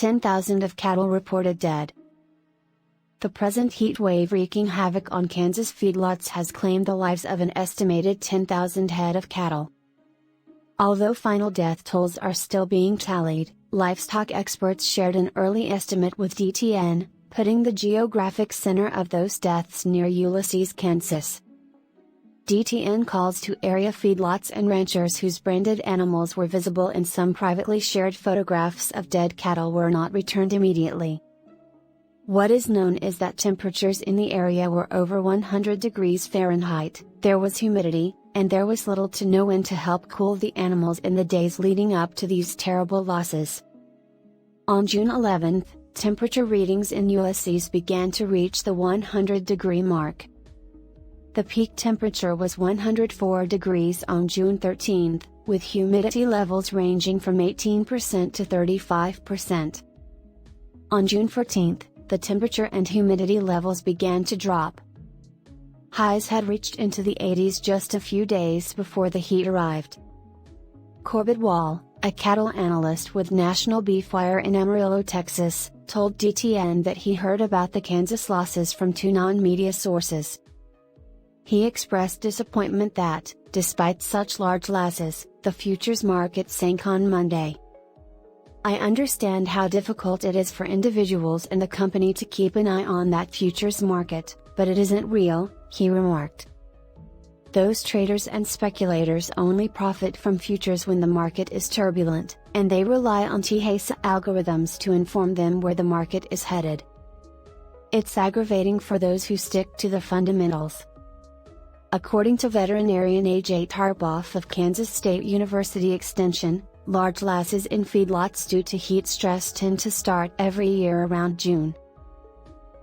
10,000 of cattle reported dead. The present heat wave wreaking havoc on Kansas feedlots has claimed the lives of an estimated 10,000 head of cattle. Although final death tolls are still being tallied, livestock experts shared an early estimate with DTN, putting the geographic center of those deaths near Ulysses, Kansas. DTN calls to area feedlots and ranchers whose branded animals were visible in some privately shared photographs of dead cattle were not returned immediately. What is known is that temperatures in the area were over 100 degrees Fahrenheit, there was humidity, and there was little to no wind to help cool the animals in the days leading up to these terrible losses. On June 11, temperature readings in Ulysses began to reach the 100-degree mark. The peak temperature was 104 degrees on June 13, with humidity levels ranging from 18% to 35%. On June 14, the temperature and humidity levels began to drop. Highs had reached into the 80s just a few days before the heat arrived. Corbett Wall, a cattle analyst with National Beefwire in Amarillo, Texas, told DTN that he heard about the Kansas losses from two non-media sources. He expressed disappointment that, despite such large losses, the futures market sank on Monday. "I understand how difficult it is for individuals and the company to keep an eye on that futures market, but it isn't real," he remarked. "Those traders and speculators only profit from futures when the market is turbulent, and they rely on THASA algorithms to inform them where the market is headed. It's aggravating for those who stick to the fundamentals." According to veterinarian A.J. Tarboff of Kansas State University Extension, large losses in feedlots due to heat stress tend to start every year around June.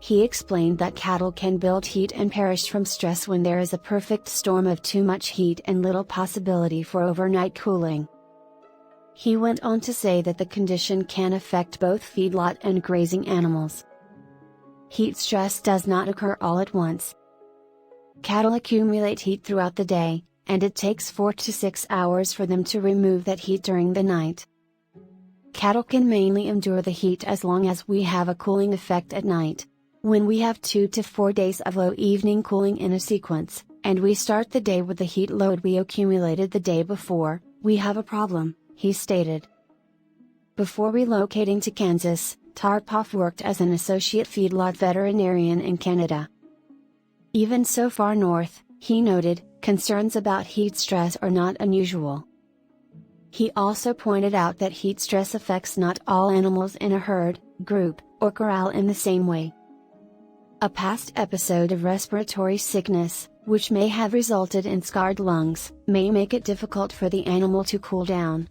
He explained that cattle can build heat and perish from stress when there is a perfect storm of too much heat and little possibility for overnight cooling. He went on to say that the condition can affect both feedlot and grazing animals. Heat stress does not occur all at once. Cattle accumulate heat throughout the day, and it takes 4 to 6 hours for them to remove that heat during the night. Cattle can mainly endure the heat as long as we have a cooling effect at night. When we have 2 to 4 days of low evening cooling in a sequence, and we start the day with the heat load we accumulated the day before, we have a problem, he stated. Before relocating to Kansas, Tarboff worked as an associate feedlot veterinarian in Canada. Even so far north, he noted, concerns about heat stress are not unusual. He also pointed out that heat stress affects not all animals in a herd, group, or corral in the same way. A past episode of respiratory sickness, which may have resulted in scarred lungs, may make it difficult for the animal to cool down.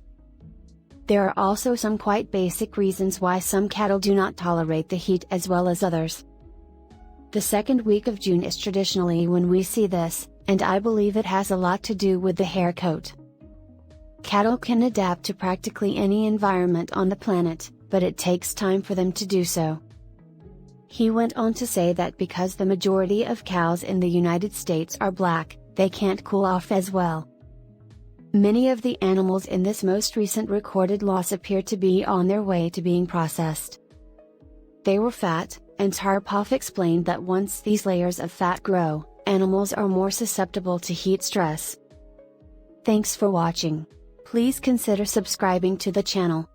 There are also some quite basic reasons why some cattle do not tolerate the heat as well as others. The second week of June is traditionally when we see this, and I believe it has a lot to do with the hair coat. Cattle can adapt to practically any environment on the planet, but it takes time for them to do so. He went on to say that because the majority of cows in the United States are black, they can't cool off as well. Many of the animals in this most recent recorded loss appear to be on their way to being processed. They were fat, and Tarboff explained that once these layers of fat grow, animals are more susceptible to heat stress. Thanks for watching. Please consider subscribing to the channel.